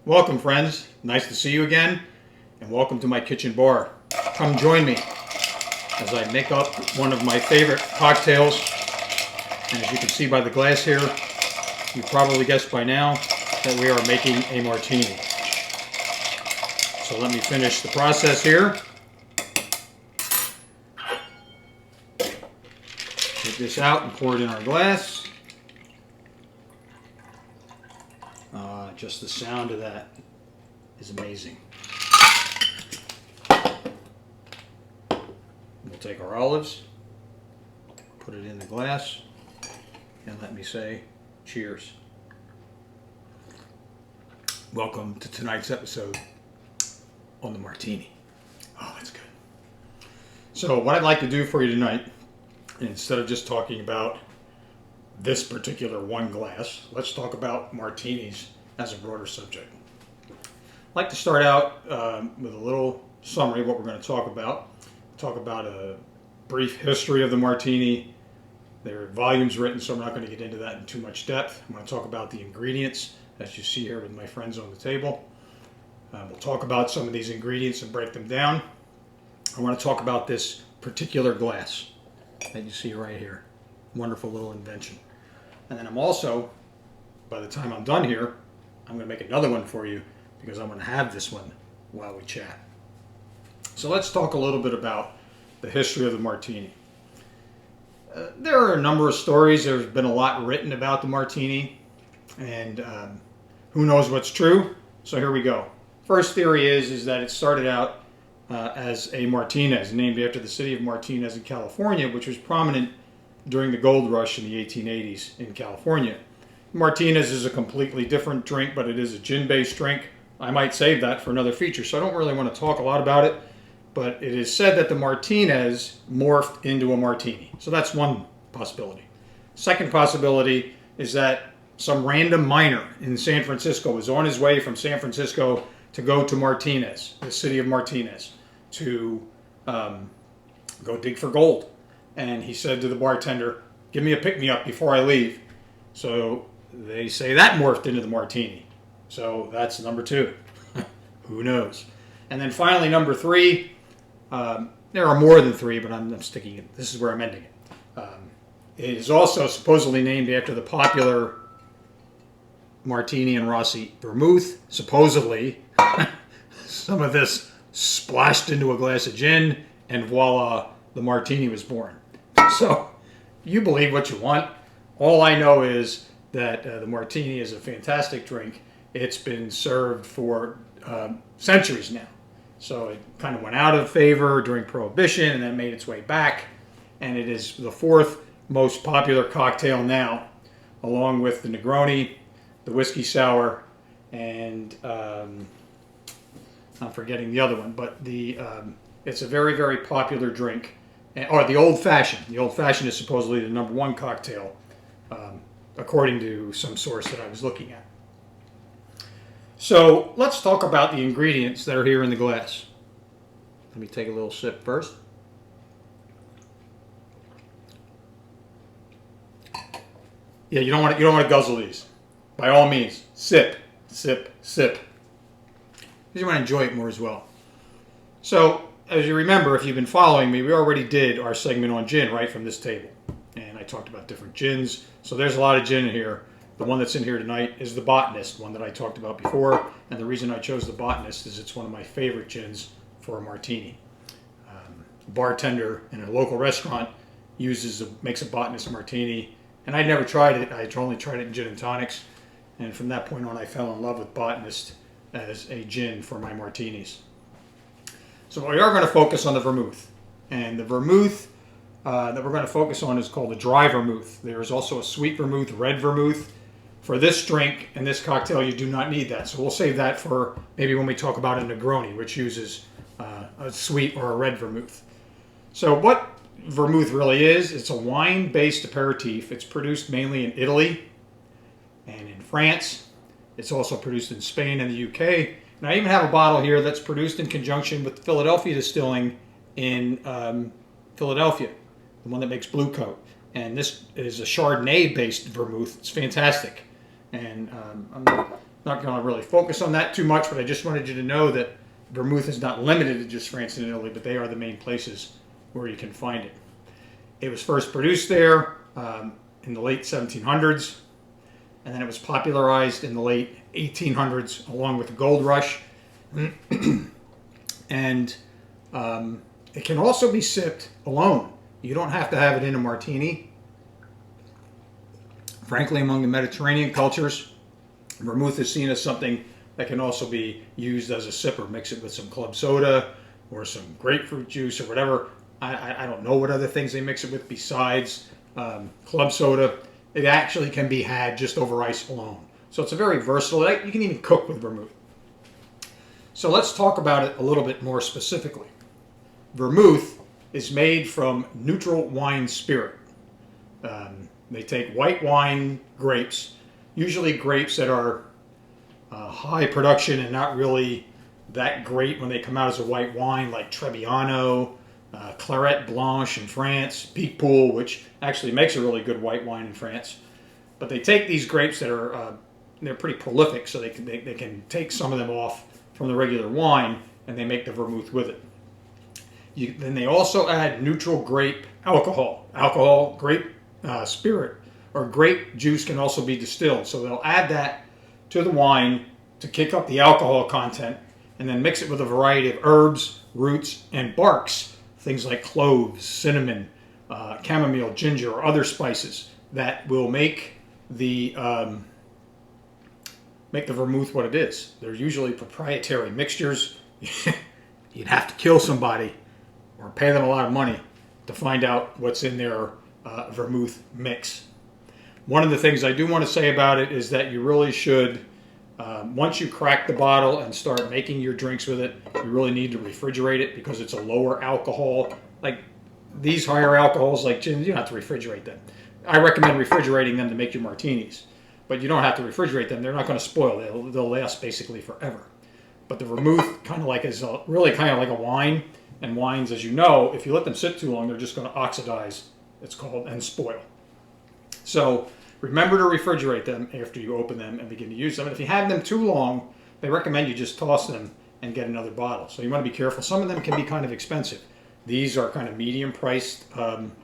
Welcome, friends. Nice to see you again, and welcome to my kitchen bar. Come join me as I make up one of my favorite cocktails. And as you can see by the glass here, you probably guessed by now that we are making a martini. So let me finish the process here. Take this out and pour it in our glass. Just the sound of that is amazing. We'll take our olives, put it in the glass, and let me say cheers. Welcome to tonight's episode on the martini. Oh, that's good. So what I'd like to do for you tonight, instead of just talking about this particular one glass, let's talk about martinis as a broader subject. I'd like to start out with a little summary of what we're going to talk about. Talk about a brief history of the martini. There are volumes written, so I'm not going to get into that in too much depth. I'm going to talk about the ingredients, as you see here with my friends on the table. We'll talk about some of these ingredients and break them down. I want to talk about this particular glass that you see right here. Wonderful little invention. And then I'm also, by the time I'm done here, I'm going to make another one for you because I'm going to have this one while we chat. So let's talk a little bit about the history of the martini. There are a number of stories. There's been a lot written about the martini, and who knows what's true. So here we go. First theory is that it started out as a martinez, named after the city of Martinez in California, which was prominent during the gold rush in the 1880s in California. Martinez is a completely different drink, but it is a gin-based drink. I might save that for another feature, so I don't really want to talk a lot about it, but it is said that the martinez morphed into a martini. So that's one possibility. Second possibility is that some random miner in San Francisco was on his way from San Francisco to go to Martinez, the city of Martinez, to go dig for gold. And he said to the bartender, "Give me a pick-me-up before I leave." So they say that morphed into the martini. So that's number two. Who knows? And then finally, number three. There are more than three, but I'm sticking it. This is where I'm ending it. It is also supposedly named after the popular Martini and Rossi vermouth. Supposedly, some of this splashed into a glass of gin, and voila, the martini was born. So you believe what you want. All I know is that the martini is a fantastic drink. It's been served for centuries now. So it kind of went out of favor during Prohibition and then made its way back. And it is the fourth most popular cocktail now, along with the Negroni, the whiskey sour, and I'm forgetting the other one. But it's a very, very popular drink. Or the Old Fashioned. The Old Fashioned is supposedly the number one cocktail, according to some source that I was looking at. So let's talk about the ingredients that are here in the glass. Let me take a little sip first. Yeah, you don't want to guzzle these. By all means, sip, sip, sip. Because you want to enjoy it more as well. So, as you remember, if you've been following me, we already did our segment on gin right from this table. And I talked about different gins. So there's a lot of gin in here. The one that's in here tonight is the Botanist, one that I talked about before. And the reason I chose the Botanist is it's one of my favorite gins for a martini. A bartender in a local restaurant makes a Botanist martini. And I'd never tried it. I only tried it in gin and tonics. And from that point on, I fell in love with Botanist as a gin for my martinis. So we are going to focus on the vermouth. And the vermouth that we're going to focus on is called a dry vermouth. There is also a sweet vermouth, red vermouth. For this drink and this cocktail, you do not need that. So we'll save that for maybe when we talk about a Negroni, which uses a sweet or a red vermouth. So what vermouth really is, it's a wine-based aperitif. It's produced mainly in Italy and in France. It's also produced in Spain and the UK. And I even have a bottle here that's produced in conjunction with Philadelphia Distilling in Philadelphia, the one that makes Blue Coat. And this is a Chardonnay-based vermouth. It's fantastic. And I'm Not going to really focus on that too much, but I just wanted you to know that vermouth is not limited to just France and Italy, but they are the main places where you can find it. It was first produced there in the late 1700s, and then it was popularized in the late 1800s along with the gold rush. And it can also be sipped alone. You don't have to have it in a martini. Frankly, among the Mediterranean cultures, vermouth is seen as something that can also be used as a sipper. Mix it with some club soda or some grapefruit juice or whatever. I don't know what other things they mix it with besides club soda. It actually can be had just over ice alone. So it's a very versatile. You can even cook with vermouth. So let's talk about it a little bit more specifically. Vermouth is made from neutral wine spirit. They take white wine grapes, usually grapes that are high production and not really that great when they come out as a white wine, like Trebbiano, Claret Blanche in France, Picpoul, which actually makes a really good white wine in France. But they take these grapes that are they're pretty prolific, so they can take some of them off from the regular wine, and they make the vermouth with it. Then they also add neutral grape alcohol, grape spirit, or grape juice can also be distilled. So they'll add that to the wine to kick up the alcohol content, and then mix it with a variety of herbs, roots, and barks, things like cloves, cinnamon, chamomile, ginger, or other spices that will make the vermouth what it is. They're usually proprietary mixtures. You'd have to kill somebody or pay them a lot of money to find out what's in their vermouth mix. One of the things I do want to say about it is that you really should, once you crack the bottle and start making your drinks with it, you really need to refrigerate it because it's a lower alcohol. Like these higher alcohols like gin, you don't have to refrigerate them. I recommend refrigerating them to make your martinis, but you don't have to refrigerate them. They're not going to spoil. They'll last basically forever. But the vermouth is really kind of like a wine, and wines, as you know, if you let them sit too long, they're just going to oxidize, it's called, and spoil. So remember to refrigerate them after you open them and begin to use them. And if you have them too long, they recommend you just toss them and get another bottle. So you want to be careful. Some of them can be kind of expensive. These are kind of medium-priced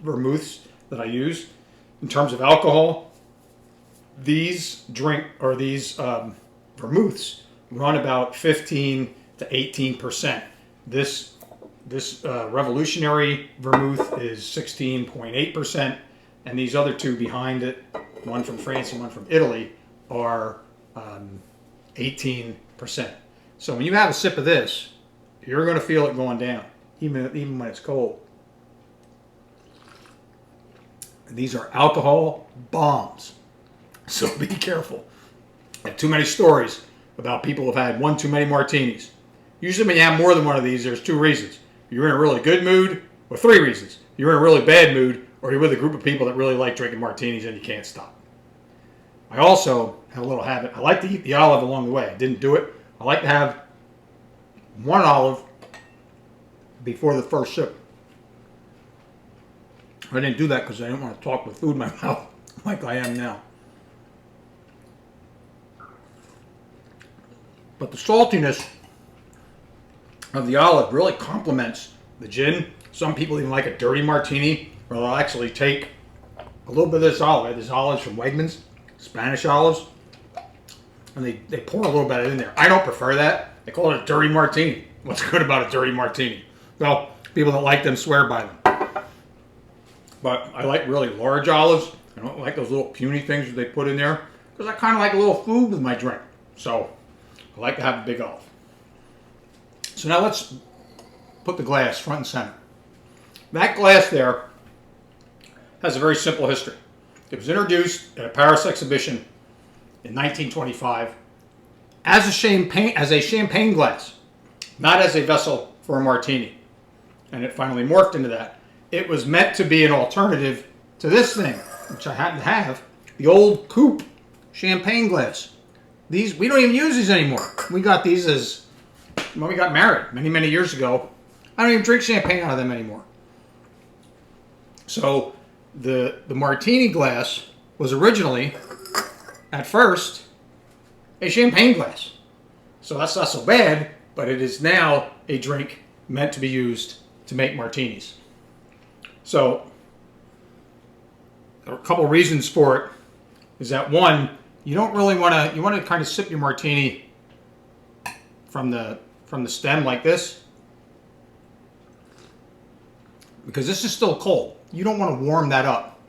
vermouths that I use. In terms of alcohol, these vermouths run about 15 to 18%. This revolutionary vermouth is 16.8%, and these other two behind it, one from France and one from Italy, are 18%. So when you have a sip of this, you're going to feel it going down, even when it's cold. These are alcohol bombs, so be careful. I have too many stories about people who have had one too many martinis. Usually when you have more than one of these, there's two reasons. You're in a really good mood, or three reasons. You're in a really bad mood, or you're with a group of people that really like drinking martinis and you can't stop. I also have a little habit. I like to eat the olive along the way. I didn't do it. I like to have one olive before the first sip. I didn't do that because I didn't want to talk with food in my mouth like I am now. But the saltiness of the olive really complements the gin. Some people even like a dirty martini, where they'll actually take a little bit of this olive. There's olives from Wegmans, Spanish olives, and they pour a little bit of it in there. I don't prefer that. They call it a dirty martini. What's good about a dirty martini? Well, people that like them swear by them. But I like really large olives. I don't like those little puny things that they put in there because I kind of like a little food with my drink. So I like to have a big olive. So now let's put the glass front and center. That glass there has a very simple history. It was introduced at a Paris exhibition in 1925 as a champagne glass, not as a vessel for a martini. And it finally morphed into that. It was meant to be an alternative to this thing, which I happen to have, the old coupe champagne glass. These, we don't even use these anymore. We got these as, when we got married many, many years ago. I don't even drink champagne out of them anymore. So the martini glass was originally, at first, a champagne glass. So that's not so bad, but it is now a drink meant to be used to make martinis. So there are a couple reasons for it. Is that one, you don't really want to, you want to kind of sip your martini from the stem like this, because this is still cold. You don't want to warm that up.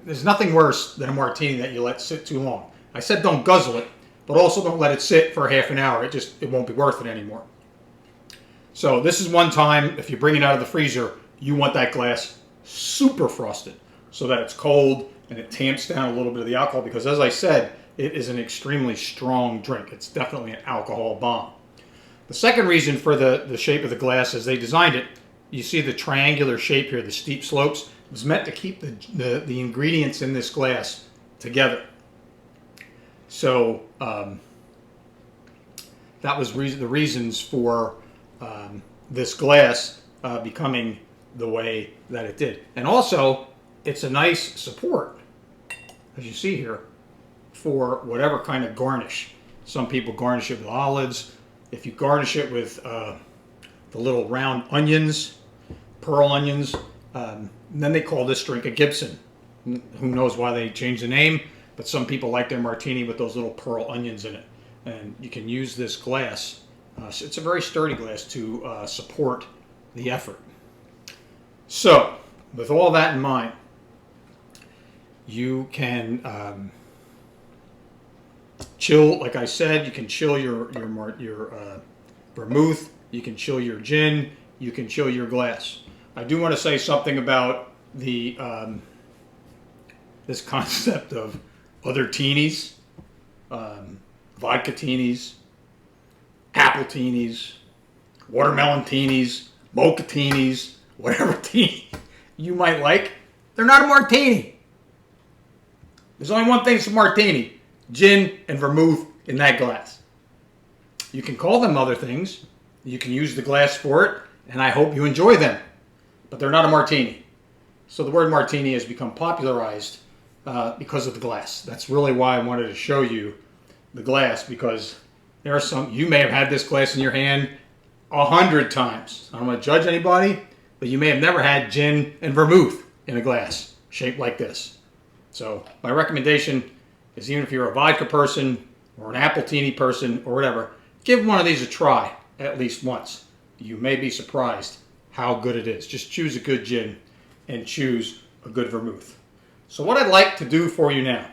There's nothing worse than a martini that you let sit too long. I said don't guzzle it, but also don't let it sit for half an hour. It won't be worth it anymore. So this is one time, if you bring it out of the freezer, you want that glass super frosted so that it's cold and it tamps down a little bit of the alcohol, because as I said, it is an extremely strong drink. It's definitely an alcohol bomb. The second reason for the shape of the glass is they designed it. You see the triangular shape here, the steep slopes. It was meant to keep the ingredients in this glass together. So that was the reasons for this glass becoming the way that it did. And also, it's a nice support, as you see here, for whatever kind of garnish. Some people garnish it with olives. If you garnish it with the little round onions, pearl onions, then they call this drink a Gibson. Who knows why they changed the name, but some people like their martini with those little pearl onions in it. And you can use this glass. It's a very sturdy glass to support the effort. So, with all that in mind, you can chill, like I said, you can chill your vermouth, you can chill your gin, you can chill your glass. I do want to say something about the this concept of other teenies, vodka teenies, apple teenies, watermelon teenies, mocha teenies, whatever teenie you might like. They're not a martini. There's only one thing that's a martini: gin and vermouth in that glass. You can call them other things. You can use the glass for it, and I hope you enjoy them. But they're not a martini. So the word martini has become popularized because of the glass. That's really why I wanted to show you the glass, because there are some, you may have had this glass in your hand 100 times. I don't want to judge anybody, but you may have never had gin and vermouth in a glass shaped like this. So my recommendation is, even if you're a vodka person or an appletini person or whatever, give one of these a try at least once. You may be surprised how good it is. Just choose a good gin and choose a good vermouth. So what I'd like to do for you now,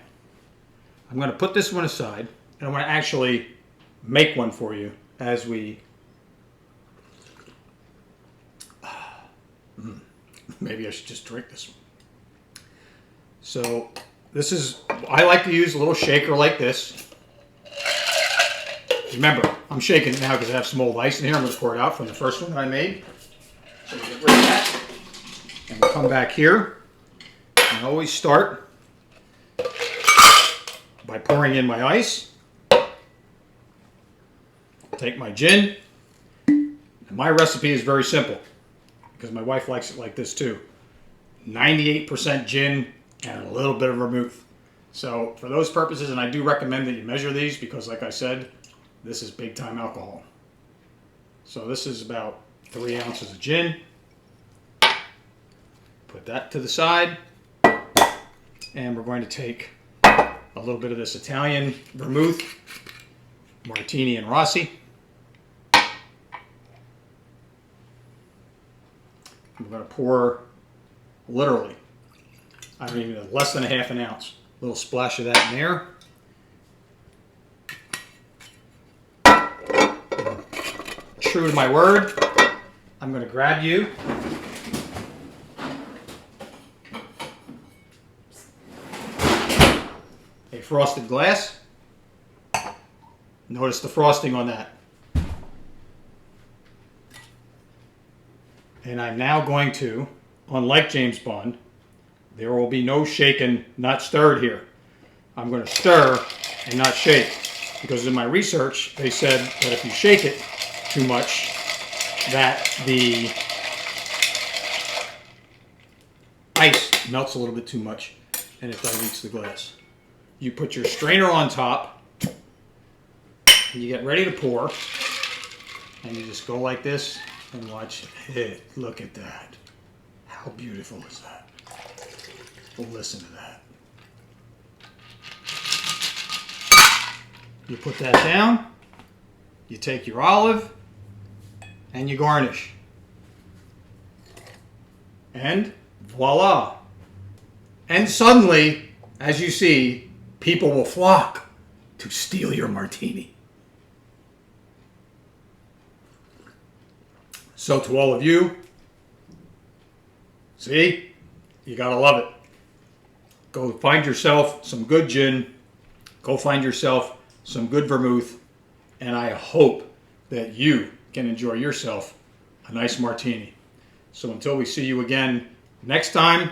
I'm going to put this one aside, and I'm going to actually make one for you as we... Maybe I should just drink this one. So this is, I like to use a little shaker like this. Remember, I'm shaking it now because I have some old ice in here. I'm going to pour it out from the first one that I made. So we'll get rid of that. And we'll come back here. And I always start by pouring in my ice. Take my gin. And my recipe is very simple, because my wife likes it like this too. 98% gin and a little bit of vermouth. So for those purposes, and I do recommend that you measure these, because like I said, this is big time alcohol. So this is about 3 ounces of gin. Put that to the side. And we're going to take a little bit of this Italian vermouth, Martini and Rossi. I'm going to pour, literally, I don't even know, less than a half an ounce. A little splash of that in there. True to my word, I'm going to grab you a frosted glass. Notice the frosting on that. And I'm now going to, unlike James Bond, there will be no shaken, not stirred here. I'm going to stir and not shake, because in my research they said that if you shake it too much, that the ice melts a little bit too much and it dilutes the glass. You put your strainer on top, And you get ready to pour, and you just go like this and watch it. Look at that. How beautiful is that? Well, listen to that. You put that down, you take your olive, and you garnish. And voila. And suddenly, as you see, people will flock to steal your martini. So to all of you, see, you gotta love it. Go find yourself some good gin. Go find yourself some good vermouth. And I hope that you can enjoy yourself a nice martini. So until we see you again next time,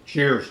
cheers.